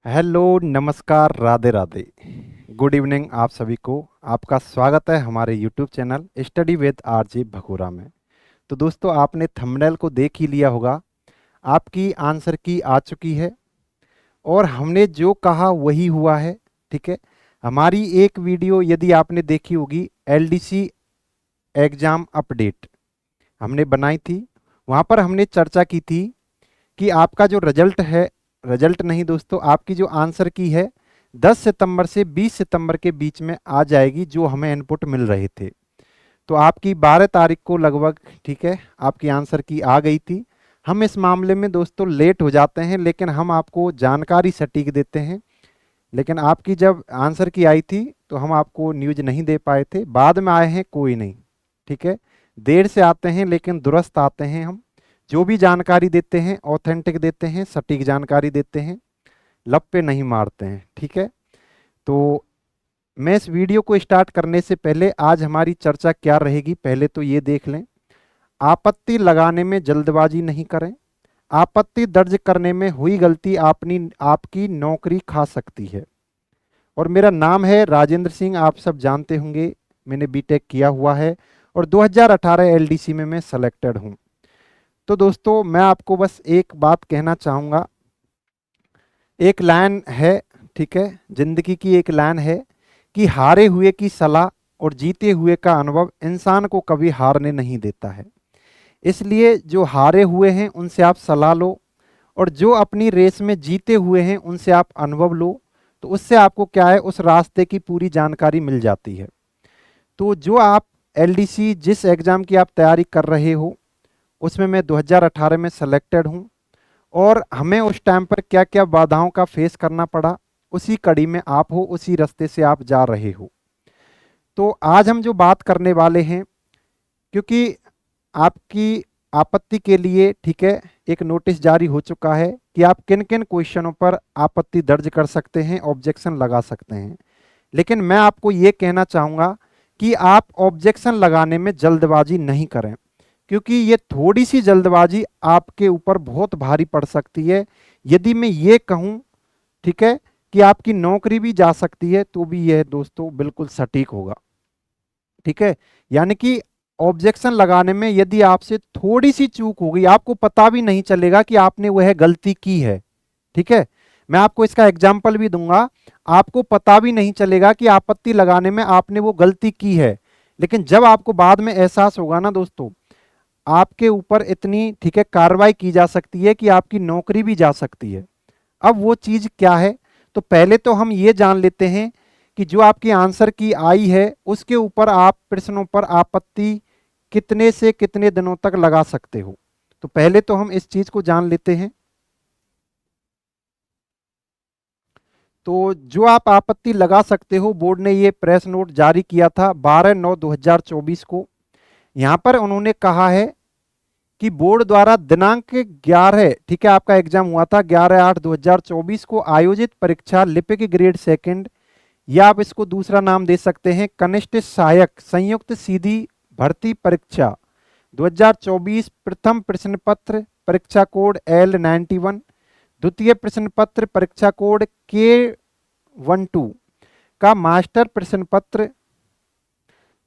Hello, नमस्कार, Radhe Radhe. Good evening आप सभी को। आपका स्वागत है हमारे YouTube channel study with RJ Bhagora में। तो दोस्तों, आपने थंबनेल को देख ही लिया होगा। आपकी आंसर की आ चुकी है और हमने जो कहा वही हुआ है। ठीक है। हमारी एक वीडियो यदि आपने देखी होगी, एलडीसी एग्जाम अपडेट हमने बनाई थी। वहाँ पर हमने चर्चा की थी कि आपका जो रिजल्ट है, रिजल्ट नहीं दोस्तों, आपकी जो आंसर की है 10 सितंबर से 20 सितंबर के बीच में आ जाएगी, जो हमें इनपुट मिल रहे थे। तो आपकी 12 तारीख को लगभग, ठीक है, आपकी आंसर की आ गई थी। हम इस मामले में दोस्तों लेट हो जाते हैं, लेकिन हम आपको जानकारी सटीक देते हैं। लेकिन आपकी जब आंसर की आई थी तो हम आपको न्यूज़ नहीं दे पाए थे। बाद में आए हैं, कोई नहीं। ठीक है। देर से आते हैं लेकिन दुरुस्त आते हैं हम। जो भी जानकारी देते हैं ऑथेंटिक देते हैं, सटीक जानकारी देते हैं, लप नहीं मारते हैं। ठीक है। तो मैं इस वीडियो को स्टार्ट करने से पहले आज हमारी चर्चा क्या रहेगी, पहले तो ये देख लें। आपत्ति लगाने में जल्दबाजी नहीं करें। आपत्ति दर्ज करने में हुई गलती आपकी नौकरी खा सकती है। और मेरा नाम है राजेंद्र सिंह, आप सब जानते होंगे। मैंने बीटेक किया हुआ है और 2018 एलडीसी में मैं सेलेक्टेड हूँ। तो दोस्तों, मैं आपको बस एक बात कहना चाहूँगा। एक लाइन है, ठीक है, जिंदगी की एक लाइन है कि हारे हुए की सलाह और जीते हुए का अनुभव इंसान को कभी हारने नहीं देता है। इसलिए जो हारे हुए हैं उनसे आप सलाह लो, और जो अपनी रेस में जीते हुए हैं उनसे आप अनुभव लो। तो उससे आपको क्या है, उस रास्ते की पूरी जानकारी मिल जाती है। तो जो आप एलडीसी जिस एग्ज़ाम की आप तैयारी कर रहे हो, उसमें मैं 2018 में सेलेक्टेड हूँ। और हमें उस टाइम पर क्या क्या बाधाओं का फेस करना पड़ा, उसी कड़ी में आप हो, उसी रास्ते से आप जा रहे हो। तो आज हम जो बात करने वाले हैं, क्योंकि आपकी आपत्ति के लिए, ठीक है, एक नोटिस जारी हो चुका है कि आप किन किन क्वेश्चनों पर आपत्ति दर्ज कर सकते हैं, ऑब्जेक्शन लगा सकते हैं। लेकिन मैं आपको ये कहना चाहूँगा कि आप ऑब्जेक्शन लगाने में जल्दबाजी नहीं करें, क्योंकि ये थोड़ी सी जल्दबाजी आपके ऊपर बहुत भारी पड़ सकती है। यदि मैं ये कहूँ, ठीक है, कि आपकी नौकरी भी जा सकती है, तो भी यह दोस्तों बिल्कुल सटीक होगा। ठीक है। यानी कि ऑब्जेक्शन लगाने में यदि आपसे थोड़ी सी चूक हो गई, आपको पता भी नहीं चलेगा कि आपने वह गलती की है। ठीक है। मैं आपको इसका एग्जाम्पल भी दूंगा। आपको पता भी नहीं चलेगा कि आपत्ति लगाने में आपने वो गलती की है, लेकिन जब आपको बाद में एहसास होगा ना दोस्तों, आपके ऊपर इतनी, ठीक है, कार्रवाई की जा सकती है कि आपकी नौकरी भी जा सकती है। अब वो चीज क्या है, तो पहले तो हम ये जान लेते हैं कि जो आपकी आंसर की आई है उसके ऊपर आप प्रश्नों पर आपत्ति कितने से कितने दिनों तक लगा सकते हो। तो पहले तो हम इस चीज को जान लेते हैं। तो जो आप आपत्ति लगा सकते हो, बोर्ड ने ये प्रेस नोट जारी किया था 12/9/2024 को। यहां पर उन्होंने कहा है कि बोर्ड द्वारा दिनांक 11, ठीक है, आपका एग्जाम हुआ था 11/8/2024 को आयोजित परीक्षा लिपिक ग्रेड सेकंड, या आप इसको दूसरा नाम दे सकते हैं कनिष्ठ सहायक संयुक्त सीधी भर्ती परीक्षा 2024, प्रथम प्रश्न पत्र परीक्षा कोड L91, द्वितीय प्रश्न पत्र परीक्षा कोड K12 का मास्टर प्रश्न पत्र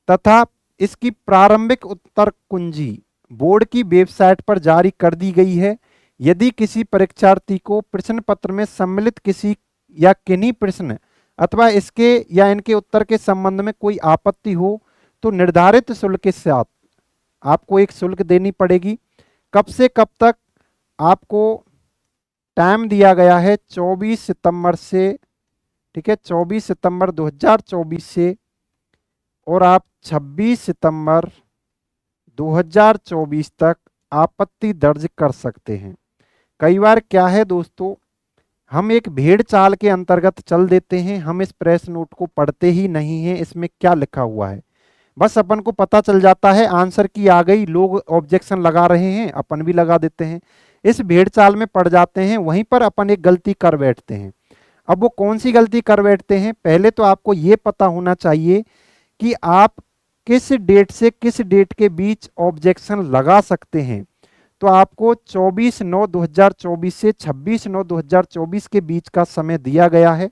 तथा इसकी प्रारंभिक उत्तर कुंजी बोर्ड की वेबसाइट पर जारी कर दी गई है। यदि किसी परीक्षार्थी को प्रश्न पत्र में सम्मिलित किसी या किन्हीं प्रश्न अथवा इसके या इनके उत्तर के संबंध में कोई आपत्ति हो, तो निर्धारित शुल्क के साथ आपको एक शुल्क देनी पड़ेगी। कब से कब तक आपको टाइम दिया गया है, 24 सितंबर से, ठीक है, 24 सितंबर 2024 से, और आप 26 सितंबर 2024 तक आपत्ति दर्ज कर सकते हैं। कई बार क्या है दोस्तों, हम एक भेड़ चाल के अंतर्गत चल देते हैं, हम इस प्रेस नोट को पढ़ते ही नहीं हैं इसमें क्या लिखा हुआ है। बस अपन को पता चल जाता है आंसर की आ गई, लोग ऑब्जेक्शन लगा रहे हैं, अपन भी लगा देते हैं। इस भेड़ चाल में पड़ जाते हैं, वहीं पर अपन एक गलती कर बैठते हैं। अब वो कौन सी गलती कर बैठते हैं, पहले तो आपको ये पता होना चाहिए कि आप किस डेट से किस डेट के बीच ऑब्जेक्शन लगा सकते हैं। तो आपको 24/9/2024 से 26/9/2024 के बीच का समय दिया गया है।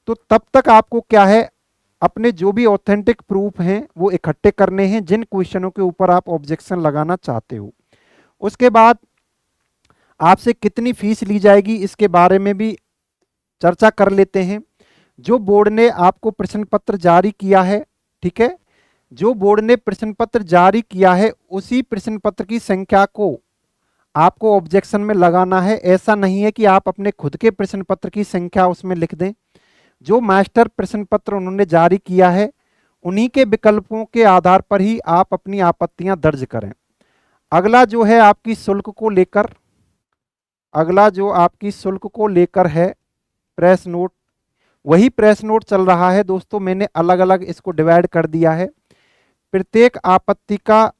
तो तब तक आपको क्या है, अपने जो भी ऑथेंटिक प्रूफ हैं वो इकट्ठे करने हैं जिन क्वेश्चनों के ऊपर आप ऑब्जेक्शन लगाना चाहते हो। उसके बाद आपसे कितनी फीस ली जाएगी इसके बारे में भी चर्चा कर लेते हैं। जो बोर्ड ने आपको प्रश्न पत्र जारी किया है, ठीक है, जो बोर्ड ने प्रश्न पत्र जारी किया है उसी प्रश्न पत्र की संख्या को आपको ऑब्जेक्शन में लगाना है। ऐसा नहीं है कि आप अपने खुद के प्रश्न पत्र की संख्या उसमें लिख दें। जो मास्टर प्रश्न पत्र उन्होंने जारी किया है उन्हीं के विकल्पों के आधार पर ही आप अपनी आपत्तियां दर्ज करें। अगला जो है आपकी शुल्क को लेकर, अगला जो आपकी शुल्क को लेकर है प्रेस नोट, वही प्रेस नोट चल रहा है दोस्तों। मैंने अलग अलग इसको डिवाइड कर दिया है। प्रत्येक आपत्ति का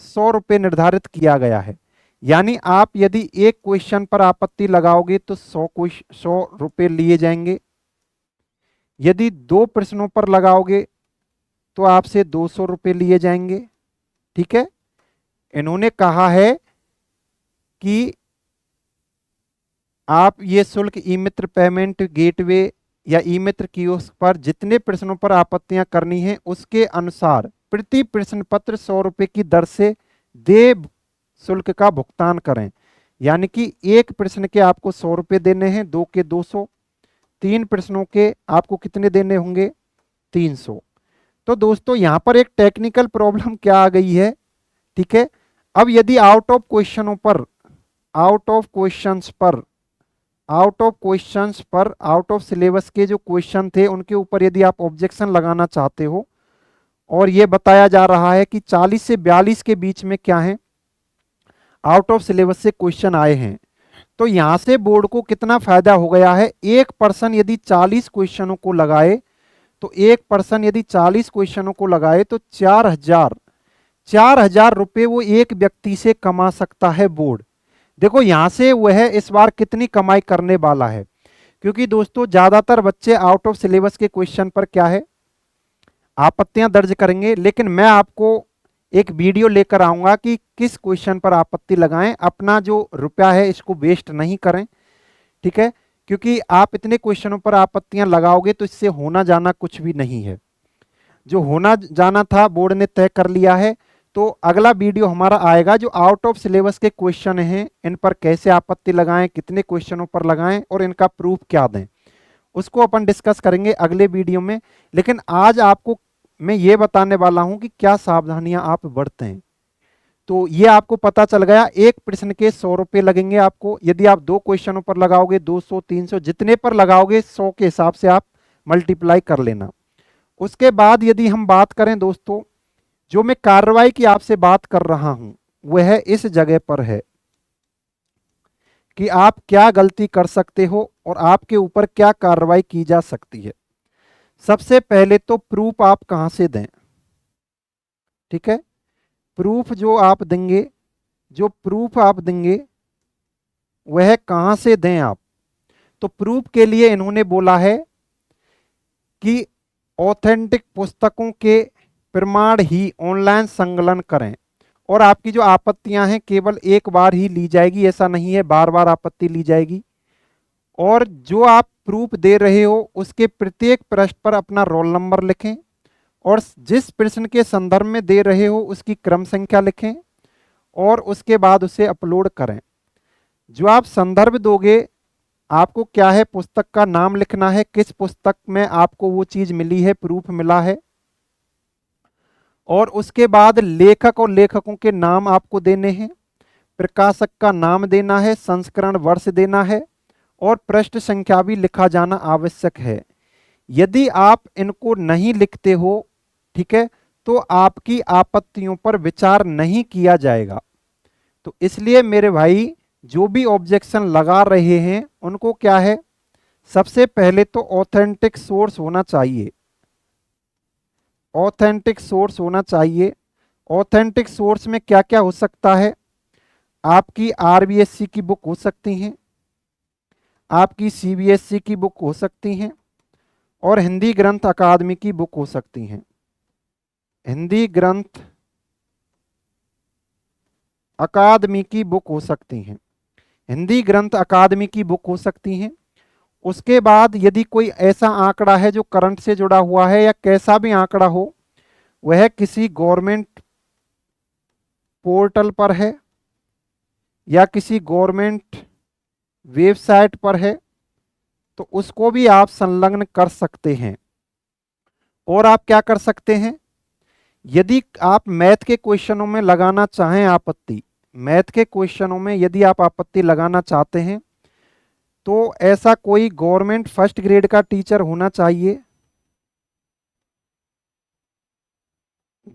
100 रुपये निर्धारित किया गया है। यानी आप यदि एक क्वेश्चन पर आपत्ति लगाओगे तो 100 रुपये लिए जाएंगे। यदि 2 प्रश्नों पर लगाओगे तो आपसे 200 रुपये लिए जाएंगे। ठीक है, इन्होंने कहा है कि आप ये शुल्क ई मित्र पेमेंट गेटवे या ई मित्र कियोस्क पर जितने प्रश्नों पर आपत्तियां करनी है उसके अनुसार प्रति प्रश्न पत्र 100 रुपये की दर से देय शुल्क का भुगतान करें। यानी कि एक प्रश्न के आपको 100 रुपये देने हैं, 2 के 200, 3 प्रश्नों के आपको कितने देने होंगे, 300। तो दोस्तों यहाँ पर एक टेक्निकल प्रॉब्लम क्या आ गई है, ठीक है। अब यदि आउट ऑफ क्वेश्चनों पर, आउट ऑफ क्वेश्चंस पर, आउट ऑफ क्वेश्चंस पर, आउट ऑफ सिलेबस के जो क्वेश्चन थे उनके ऊपर यदि आप ऑब्जेक्शन लगाना चाहते हो और ये बताया जा रहा है कि 40 से 42 के बीच में क्या है, आउट ऑफ सिलेबस से क्वेश्चन आए हैं, तो यहां से बोर्ड को कितना फायदा हो गया है। एक पर्सन यदि 40 क्वेश्चनों को लगाए तो एक पर्सन यदि 40 क्वेश्चनों को लगाए तो 4,000 रुपये वो एक व्यक्ति से कमा सकता है बोर्ड। देखो यहां से वह इस बार कितनी कमाई करने वाला है, क्योंकि दोस्तों ज्यादातर बच्चे आउट ऑफ सिलेबस के क्वेश्चन पर क्या है, आपत्तियां दर्ज करेंगे। लेकिन मैं आपको एक वीडियो लेकर आऊंगा कि किस क्वेश्चन पर आपत्ति लगाएं। अपना जो रुपया है इसको वेस्ट नहीं करें, ठीक है, क्योंकि आप इतने क्वेश्चनों पर आपत्तियां लगाओगे तो इससे होना जाना कुछ भी नहीं है। जो होना जाना था बोर्ड ने तय कर लिया है। तो अगला वीडियो हमारा आएगा जो आउट ऑफ सिलेबस के क्वेश्चन हैं, इन पर कैसे आपत्ति लगाएं, कितने क्वेश्चनों पर लगाएं और इनका प्रूफ क्या दें, उसको अपन डिस्कस करेंगे अगले वीडियो में। लेकिन आज आपको मैं ये बताने वाला हूं कि क्या सावधानियां आप बरतें। तो ये आपको पता चल गया, एक प्रश्न के 100 रुपये लगेंगे आपको। यदि आप 2 क्वेश्चनों पर लगाओगे 200, 300, जितने पर लगाओगे 100 के हिसाब से आप मल्टीप्लाई कर लेना। उसके बाद यदि हम बात करें दोस्तों, जो मैं कार्रवाई की आपसे बात कर रहा हूं वह इस जगह पर है कि आप क्या गलती कर सकते हो और आपके ऊपर क्या कार्रवाई की जा सकती है। सबसे पहले तो प्रूफ आप कहां से दें, ठीक है, प्रूफ जो आप देंगे, जो प्रूफ आप देंगे वह कहां से दें आप। तो प्रूफ के लिए इन्होंने बोला है कि ऑथेंटिक पुस्तकों के प्रमाण ही ऑनलाइन संकलन करें और आपकी जो आपत्तियां हैं केवल एक बार ही ली जाएगी, ऐसा नहीं है बार बार आपत्ति ली जाएगी। और जो आप प्रूफ दे रहे हो उसके प्रत्येक पृष्ठ पर अपना रोल नंबर लिखें और जिस प्रश्न के संदर्भ में दे रहे हो उसकी क्रम संख्या लिखें और उसके बाद उसे अपलोड करें। जो आप संदर्भ दोगे आपको क्या है, पुस्तक का नाम लिखना है, किस पुस्तक में आपको वो चीज मिली है, प्रूफ मिला है, और उसके बाद लेखक और लेखकों के नाम आपको देने हैं, प्रकाशक का नाम देना है, संस्करण वर्ष देना है और पृष्ठ संख्या भी लिखा जाना आवश्यक है। यदि आप इनको नहीं लिखते हो, ठीक है, तो आपकी आपत्तियों पर विचार नहीं किया जाएगा। तो इसलिए मेरे भाई जो भी ऑब्जेक्शन लगा रहे हैं उनको क्या है, सबसे पहले तो ऑथेंटिक सोर्स होना चाहिए, ऑथेंटिक सोर्स होना चाहिए। ऑथेंटिक सोर्स में क्या क्या हो सकता है, आपकी आरबीएससी की बुक हो सकती हैं, आपकी सीबीएसई की बुक हो सकती हैं और हिंदी ग्रंथ अकादमी की बुक हो सकती हैं। हिंदी ग्रंथ अकादमी की बुक हो सकती हैं, हिंदी ग्रंथ अकादमी की बुक हो सकती हैं। उसके बाद यदि कोई ऐसा आंकड़ा है जो करंट से जुड़ा हुआ है या कैसा भी आंकड़ा हो, वह किसी गवर्नमेंट पोर्टल पर है या किसी गवर्नमेंट वेबसाइट पर है, तो उसको भी आप संलग्न कर सकते हैं। और आप क्या कर सकते हैं, यदि आप मैथ के क्वेश्चनों में लगाना चाहें आपत्ति, मैथ के क्वेश्चनों में यदि आप आपत्ति लगाना चाहते हैं, तो ऐसा कोई गवर्नमेंट फर्स्ट ग्रेड का टीचर होना चाहिए,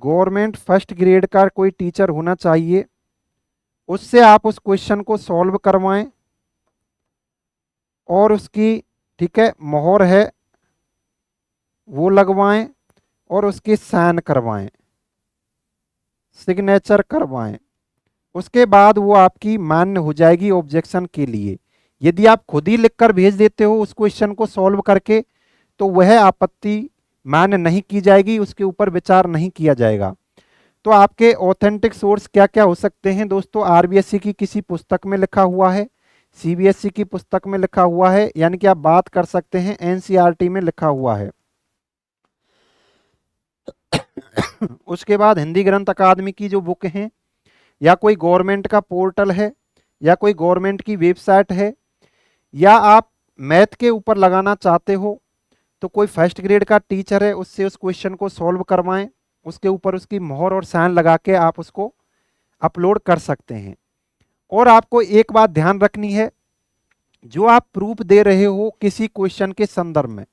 गवर्नमेंट फर्स्ट ग्रेड का कोई टीचर होना चाहिए। उससे आप उस क्वेश्चन को सॉल्व करवाएं और उसकी, ठीक है, मोहर है वो लगवाएं और उसकी साइन करवाएं, सिग्नेचर करवाएं। उसके बाद वो आपकी मान्य हो जाएगी ऑब्जेक्शन के लिए। यदि आप खुद ही लिखकर भेज देते हो उस क्वेश्चन को सॉल्व करके, तो वह आपत्ति मान्य नहीं की जाएगी, उसके ऊपर विचार नहीं किया जाएगा। तो आपके ऑथेंटिक सोर्स क्या क्या हो सकते हैं दोस्तों, आरबीएससी की किसी पुस्तक में लिखा हुआ है, सीबीएसई की पुस्तक में लिखा हुआ है, यानी कि आप बात कर सकते हैं एनसीईआरटी में लिखा हुआ है। उसके बाद हिंदी ग्रंथ अकादमी की जो बुक हैं, या कोई गवर्नमेंट का पोर्टल है, या कोई गवर्नमेंट की वेबसाइट है, या आप मैथ के ऊपर लगाना चाहते हो तो कोई फर्स्ट ग्रेड का टीचर है उससे उस क्वेश्चन को सॉल्व करवाएं, उसके ऊपर उसकी मोहर और साइन लगा के आप उसको अपलोड कर सकते हैं। और आपको एक बात ध्यान रखनी है, जो आप प्रूफ दे रहे हो किसी क्वेश्चन के संदर्भ में,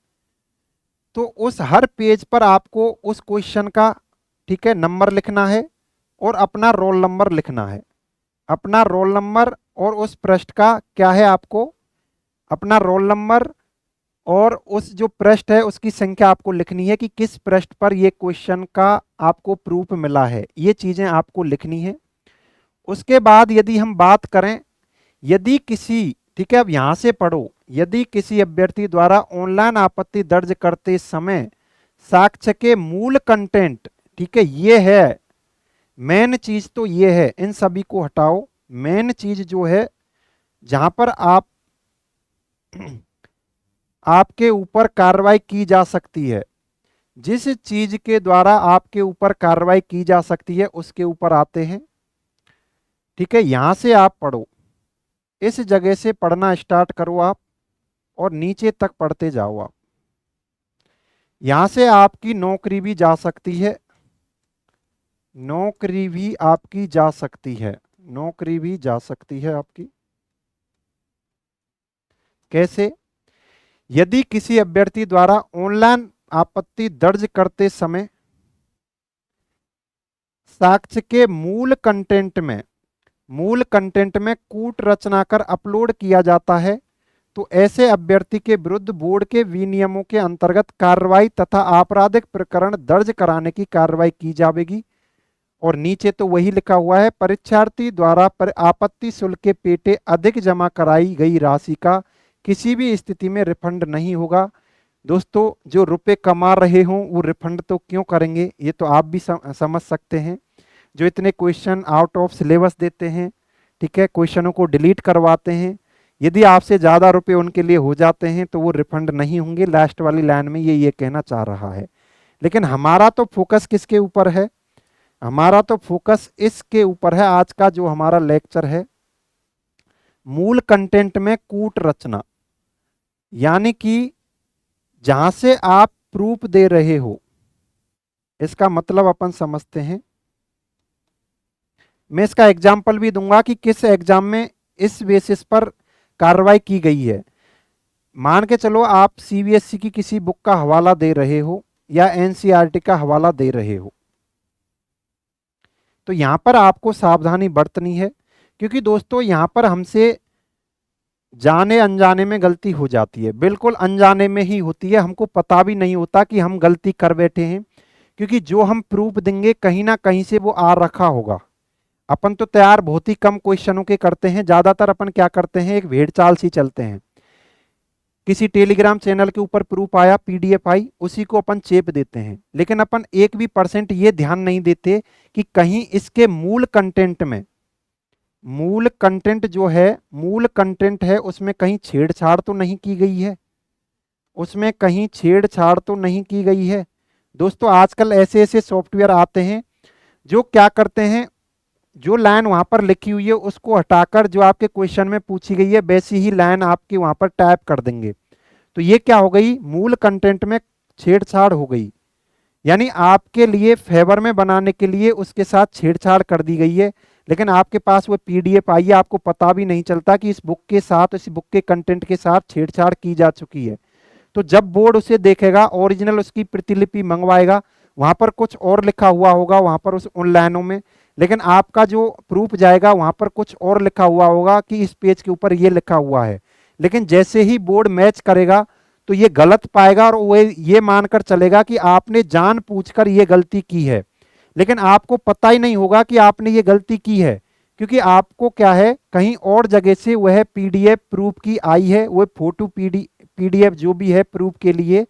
तो उस हर पेज पर आपको उस क्वेश्चन का, ठीक है, नंबर लिखना है और अपना रोल नंबर लिखना है। अपना रोल नंबर और उस पृष्ठ का क्या है, आपको अपना रोल नंबर और उस जो पृष्ठ है उसकी संख्या आपको लिखनी है कि किस पृष्ठ पर ये क्वेश्चन का आपको प्रूफ मिला है, ये चीजें आपको लिखनी है। उसके बाद यदि हम बात करें, यदि किसी, ठीक है, अब यहां से पढ़ो, यदि किसी अभ्यर्थी द्वारा ऑनलाइन आपत्ति दर्ज करते समय साक्ष्य के मूल कंटेंट, ठीक है, ये है मेन चीज, तो ये है, इन सभी को हटाओ। मेन चीज जो है जहां पर आपके ऊपर कार्रवाई की जा सकती है, जिस चीज के द्वारा आपके ऊपर कार्रवाई की जा सकती है उसके ऊपर आते हैं। ठीक है, यहां से आप पढ़ो, इस जगह से पढ़ना स्टार्ट करो आप और नीचे तक पढ़ते जाओ आप। यहां से आपकी नौकरी भी जा सकती है, नौकरी भी आपकी जा सकती है, नौकरी भी जा सकती है आपकी। कैसे, यदि किसी अभ्यर्थी द्वारा ऑनलाइन आपत्ति दर्ज करते समय साक्ष्य के मूल कंटेंट में कूट रचना कर अपलोड किया जाता है, तो ऐसे अभ्यर्थी के विरुद्ध बोर्ड के विनियमों के अंतर्गत कार्रवाई तथा आपराधिक प्रकरण दर्ज कराने की कार्रवाई की जाएगी। और नीचे तो वही लिखा हुआ है, परीक्षार्थी द्वारा आपत्ति शुल्क के पेटे अधिक जमा कराई गई राशि का किसी भी स्थिति में रिफंड नहीं होगा। दोस्तों, जो रुपए कमा रहे हों वो रिफंड तो क्यों करेंगे, ये तो आप भी समझ सकते हैं। जो इतने क्वेश्चन आउट ऑफ सिलेबस देते हैं, ठीक है, क्वेश्चनों को डिलीट करवाते हैं, यदि आपसे ज़्यादा रुपए उनके लिए हो जाते हैं तो वो रिफंड नहीं होंगे। लास्ट वाली लाइन में ये कहना चाह रहा है। लेकिन हमारा तो फोकस किसके ऊपर है, हमारा तो फोकस इसके ऊपर है। आज का जो हमारा लेक्चर है, मूल कंटेंट में कूट रचना, यानी कि जहां से आप प्रूफ दे रहे हो, इसका मतलब अपन समझते हैं। मैं इसका एग्जाम्पल भी दूंगा कि किस एग्जाम में इस बेसिस पर कार्रवाई की गई है। मान के चलो आप सीबीएसई की किसी बुक का हवाला दे रहे हो या एनसीईआरटी का हवाला दे रहे हो, तो यहां पर आपको सावधानी बरतनी है, क्योंकि दोस्तों यहां पर हमसे जाने अनजाने में गलती हो जाती है, बिल्कुल अनजाने में ही होती है, हमको पता भी नहीं होता कि हम गलती कर बैठे हैं। क्योंकि जो हम प्रूफ देंगे कहीं ना कहीं से वो आ रखा होगा। अपन तो तैयार बहुत ही कम क्वेश्चनों के करते हैं, ज्यादातर अपन क्या करते हैं, एक भेड़ चाल सी चलते हैं। किसी टेलीग्राम चैनल के ऊपर प्रूफ आया, पीडीएफ आई, उसी को अपन चेप देते हैं। लेकिन अपन 1% ये ध्यान नहीं देते कि कहीं इसके मूल कंटेंट में मूल कंटेंट जो है, मूल कंटेंट है उसमें कहीं छेड़छाड़ तो नहीं की गई है, उसमें कहीं छेड़छाड़ तो नहीं की गई है। दोस्तों आजकल ऐसे ऐसे सॉफ्टवेयर आते हैं जो क्या करते हैं, जो लाइन वहां पर लिखी हुई है उसको हटाकर जो आपके क्वेश्चन में पूछी गई है वैसी ही लाइन आपकी वहां पर टाइप कर देंगे। तो ये क्या हो गई, मूल कंटेंट में छेड़छाड़ हो गई, यानी आपके लिए फेवर में बनाने के लिए उसके साथ छेड़छाड़ कर दी गई है। लेकिन आपके पास वो पीडीएफ आई है, आपको पता भी नहीं चलता कि इस बुक के साथ, इस बुक के कंटेंट के साथ छेड़छाड़ की जा चुकी है। तो जब बोर्ड उसे देखेगा, ओरिजिनल उसकी प्रतिलिपि मंगवाएगा, वहां पर कुछ और लिखा हुआ होगा वहां पर उस उन लाइनों में, लेकिन आपका जो प्रूफ जाएगा वहां पर कुछ और लिखा हुआ होगा कि इस पेज के ऊपर ये लिखा हुआ है। लेकिन जैसे ही बोर्ड मैच करेगा तो ये गलत पाएगा और वो ये मानकर चलेगा कि आपने जानबूझकर ये गलती की है, लेकिन आपको पता ही नहीं होगा कि आपने ये गलती की है, क्योंकि आपको क्या है, कहीं और जगह से वह पीडीएफ प्रूफ की आई है, वो फोटो पीडीएफ जो भी है प्रूफ के लिए,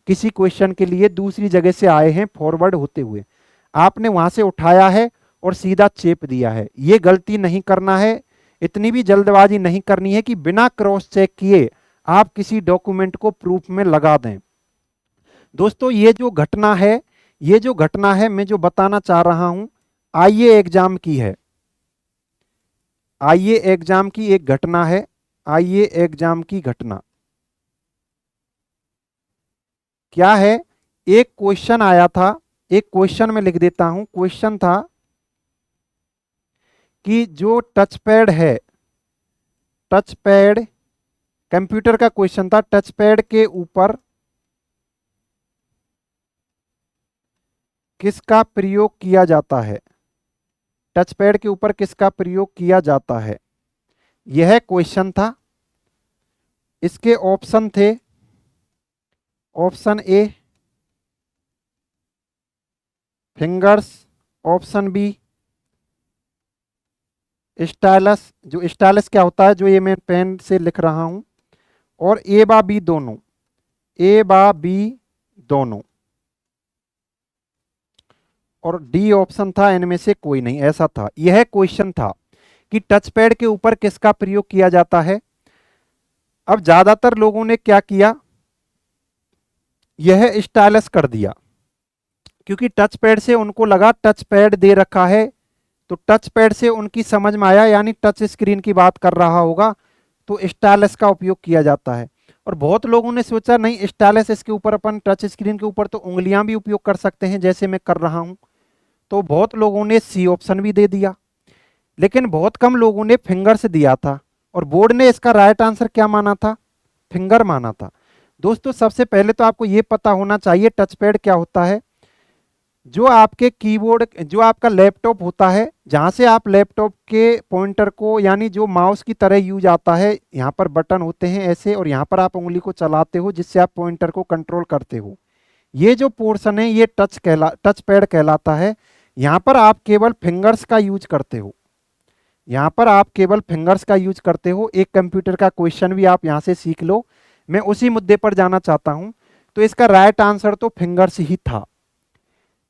किसी क्वेश्चन के लिए दूसरी जगह से आए हैं फॉरवर्ड होते हुए, आपने वहां से उठाया है और सीधा चेप दिया है। ये गलती नहीं करना है, इतनी भी जल्दबाजी नहीं करनी है कि बिना क्रॉस चेक किए आप किसी डॉक्यूमेंट को प्रूफ में लगा दें। दोस्तों ये जो घटना है, ये जो घटना है मैं जो बताना चाह रहा हूं, आईए एग्जाम की है, आईए एग्जाम की एक घटना है, आईए एग्जाम की घटना क्या है। एक क्वेश्चन आया था, एक क्वेश्चन में लिख देता हूं, क्वेश्चन था कि जो टच पैड है, टच पैड, कंप्यूटर का क्वेश्चन था, टच पैड के ऊपर किसका प्रयोग किया जाता है, टच पैड के ऊपर किसका प्रयोग किया जाता है, यह क्वेश्चन था। इसके ऑप्शन थे, option A fingers, option B stylus, जो स्टाइलस क्या होता है जो ये मैं पेन से लिख रहा हूं, और ए बा बी दोनों, ए बा बी दोनों, और डी ऑप्शन था इनमें से कोई नहीं, ऐसा था। यह क्वेश्चन था कि टच पैड के ऊपर किसका प्रयोग किया जाता है। अब ज्यादातर लोगों ने क्या किया, यह स्टाइलस कर दिया, क्योंकि टच पैड से उनको लगा टच पैड दे रखा है, तो टच पैड से उनकी समझ में आया यानी टच स्क्रीन की बात कर रहा होगा, तो स्टाइलस का उपयोग किया जाता है। और बहुत लोगों ने सोचा नहीं स्टाइलस, इसके ऊपर अपन टच स्क्रीन के ऊपर तो उंगलियां भी उपयोग कर सकते हैं जैसे मैं कर रहा हूं, तो बहुत लोगों ने सी ऑप्शन भी दे दिया, लेकिन बहुत कम लोगों ने फिंगर से दिया था, और बोर्ड ने इसका राइट आंसर क्या माना था, फिंगर माना था। दोस्तों सबसे पहले तो आपको यह पता होना चाहिए टच पैड क्या होता है। जो आपके कीबोर्ड, जो आपका लैपटॉप होता है, जहां से आप लैपटॉप के पॉइंटर को, यानी जो माउस की तरह यूज आता है, यहाँ पर बटन होते हैं ऐसे, और यहाँ पर आप उंगली को चलाते हो जिससे आप पॉइंटर को कंट्रोल करते हो, ये जो पोर्शन है ये टच पैड कहलाता है। यहाँ पर आप केवल फिंगर्स का यूज करते हो, यहाँ पर आप केवल फिंगर्स का यूज करते हो। एक कंप्यूटर का क्वेश्चन भी आप यहाँ से सीख लो, मैं उसी मुद्दे पर जाना चाहता हूं। तो इसका राइट आंसर तो फिंगर्स ही था,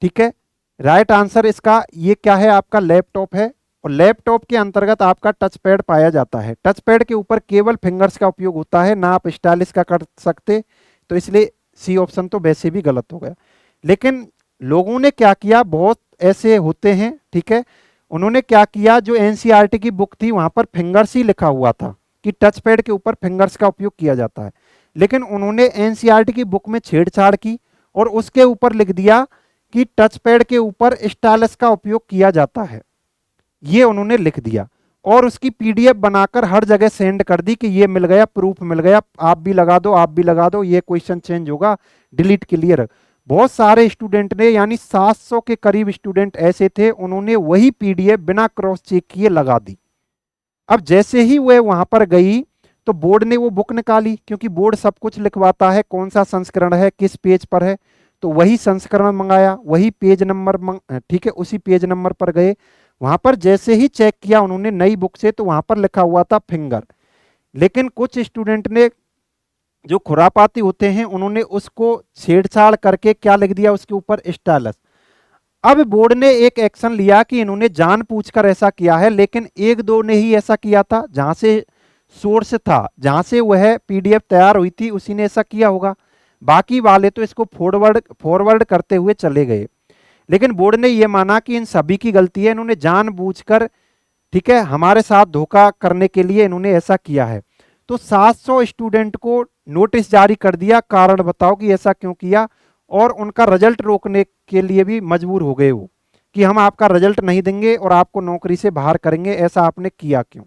ठीक है। राइट आंसर इसका ये क्या है, आपका लैपटॉप है, और लैपटॉप के अंतर्गत आपका टच पैड पाया जाता है। टच पैड के ऊपर केवल फिंगर्स का उपयोग होता है, ना आप स्टाइलिस का कर सकते, तो इसलिए सी ऑप्शन तो वैसे भी गलत हो गया। लेकिन लोगों ने क्या किया, बहुत ऐसे होते हैं, ठीक है, उन्होंने क्या किया, जो एनसीईआरटी की बुक थी वहां पर फिंगर्स ही लिखा हुआ था कि टच पैड के ऊपर फिंगर्स का उपयोग किया जाता है, लेकिन उन्होंने एनसीईआरटी की बुक में छेड़छाड़ की और उसके ऊपर लिख दिया कि टच पैड के ऊपर स्टाइलस का उपयोग किया जाता है, ये उन्होंने लिख दिया, और उसकी पीडीएफ बनाकर हर जगह सेंड कर दी कि ये मिल गया, प्रूफ मिल गया, आप भी लगा दो, आप भी लगा दो, ये क्वेश्चन चेंज होगा, डिलीट क्लियर। बहुत सारे स्टूडेंट ने, यानी 700 के करीब स्टूडेंट ऐसे थे, उन्होंने वही पीडीएफ बिना क्रॉस चेक किए लगा दी। अब जैसे ही वह वहां पर गई तो बोर्ड ने वो बुक निकाली, क्योंकि बोर्ड सब कुछ लिखवाता है, कौन सा संस्करण है, किस पेज पर है, तो वही संस्करण मंगाया, वही पेज नंबर ठीक है, उसी पेज नंबर पर गए, वहां पर जैसे ही चेक किया उन्होंने नई बुक से, तो वहां पर लिखा हुआ था फिंगर। लेकिन कुछ स्टूडेंट ने, जो खुरापाती होते हैं, उन्होंने उसको छेड़छाड़ करके क्या लिख दिया उसके ऊपर, स्टाइलस। अब बोर्ड ने एक एक्शन लिया कि इन्होंने जानबूझकर ऐसा किया है, लेकिन एक दो ने ही ऐसा किया था, जहां से सोर्स था, जहां से वह पीडीएफ तैयार हुई थी, उसी ने ऐसा किया होगा। बाकी वाले तो इसको फॉरवर्ड फॉरवर्ड करते हुए चले गए। लेकिन बोर्ड ने यह माना कि इन सभी की गलती है, इन्होंने जानबूझकर, ठीक है, हमारे साथ धोखा करने के लिए इन्होंने ऐसा किया है। तो 700 स्टूडेंट को नोटिस जारी कर दिया, कारण बताओ कि ऐसा क्यों किया, और उनका रिजल्ट रोकने के लिए भी मजबूर हो गए वो, कि हम आपका रिजल्ट नहीं देंगे और आपको नौकरी से बाहर करेंगे, ऐसा आपने किया क्यों।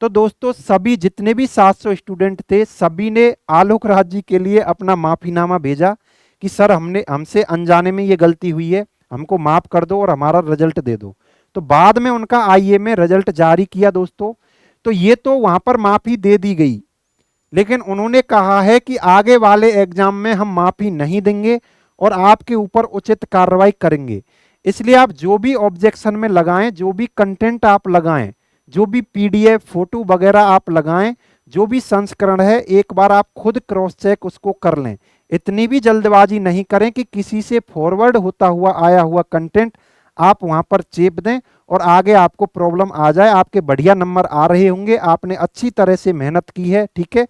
तो दोस्तों सभी जितने भी 700 स्टूडेंट थे, सभी ने आलोक राज जी के लिए अपना माफीनामा भेजा कि सर हमसे अनजाने में ये गलती हुई है, हमको माफ कर दो और हमारा रिजल्ट दे दो। तो बाद में उनका आईए में रिजल्ट जारी किया दोस्तों। तो ये तो वहां पर माफी दे दी गई, लेकिन उन्होंने कहा है कि आगे वाले एग्जाम में हम माफी नहीं देंगे और आपके ऊपर उचित कार्रवाई करेंगे। इसलिए आप जो भी ऑब्जेक्शन में लगाएं, जो भी कंटेंट आप लगाएं, जो भी पीडीएफ फोटो वगैरह आप लगाएं, जो भी संस्करण है, एक बार आप खुद क्रॉस चेक उसको कर लें। इतनी भी जल्दबाजी नहीं करें कि किसी से फॉरवर्ड होता हुआ आया हुआ कंटेंट आप वहां पर चेप दें और आगे आपको प्रॉब्लम आ जाए। आपके बढ़िया नंबर आ रहे होंगे, आपने अच्छी तरह से मेहनत की है, ठीक है।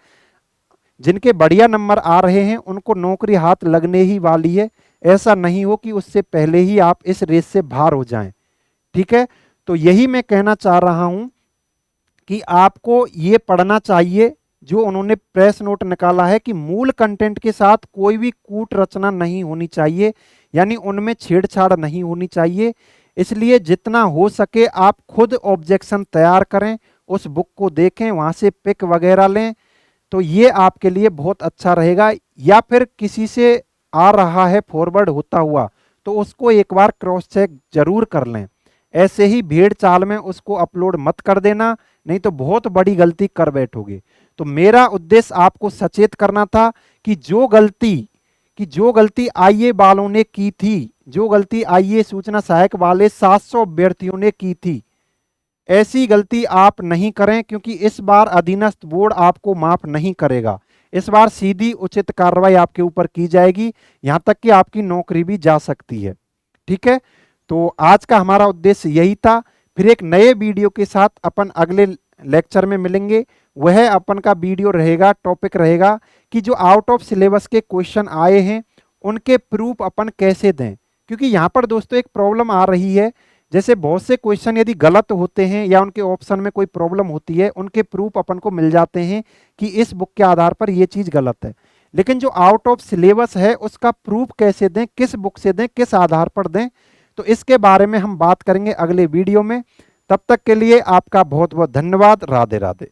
जिनके बढ़िया नंबर आ रहे हैं उनको नौकरी हाथ लगने ही वाली है। ऐसा नहीं हो कि उससे पहले ही आप इस रेस से बाहर हो जाएं, ठीक है। तो यही मैं कहना चाह रहा हूं कि आपको ये पढ़ना चाहिए जो उन्होंने प्रेस नोट निकाला है, कि मूल कंटेंट के साथ कोई भी कूट रचना नहीं होनी चाहिए, यानी उनमें छेड़छाड़ नहीं होनी चाहिए। इसलिए जितना हो सके आप खुद ऑब्जेक्शन तैयार करें, उस बुक को देखें, वहां से पिक वगैरह लें, तो ये आपके लिए बहुत अच्छा रहेगा। या फिर किसी से आ रहा है फॉरवर्ड होता हुआ, तो उसको एक बार क्रॉस चेक जरूर कर लें। ऐसे ही भेड़ चाल में उसको अपलोड मत कर देना, नहीं तो बहुत बड़ी गलती कर बैठोगे। तो मेरा उद्देश्य आपको सचेत करना था कि जो गलती आईए वालों ने की थी, जो गलती आईए सूचना सहायक वाले 700 अभ्यर्थियों ने की थी, ऐसी गलती आप नहीं करें, क्योंकि इस बार अधीनस्थ बोर्ड आपको माफ नहीं करेगा। इस बार सीधी उचित कार्रवाई आपके ऊपर की जाएगी, यहां तक कि आपकी नौकरी भी जा सकती है, ठीक है। तो आज का हमारा उद्देश्य यही था। फिर एक नए वीडियो के साथ अपन अगले लेक्चर में मिलेंगे। वह अपन का वीडियो रहेगा, टॉपिक रहेगा कि जो आउट ऑफ सिलेबस के क्वेश्चन आए हैं उनके प्रूफ अपन कैसे दें। क्योंकि यहाँ पर दोस्तों एक प्रॉब्लम आ रही है, जैसे बहुत से क्वेश्चन यदि गलत होते हैं या उनके ऑप्शन में कोई प्रॉब्लम होती है, उनके प्रूफ अपन को मिल जाते हैं कि इस बुक के आधार पर ये चीज़ गलत है। लेकिन जो आउट ऑफ सिलेबस है उसका प्रूफ कैसे दें, किस बुक से दें, किस आधार पर दें, तो इसके बारे में हम बात करेंगे अगले वीडियो में। तब तक के लिए आपका बहुत बहुत धन्यवाद। राधे राधे।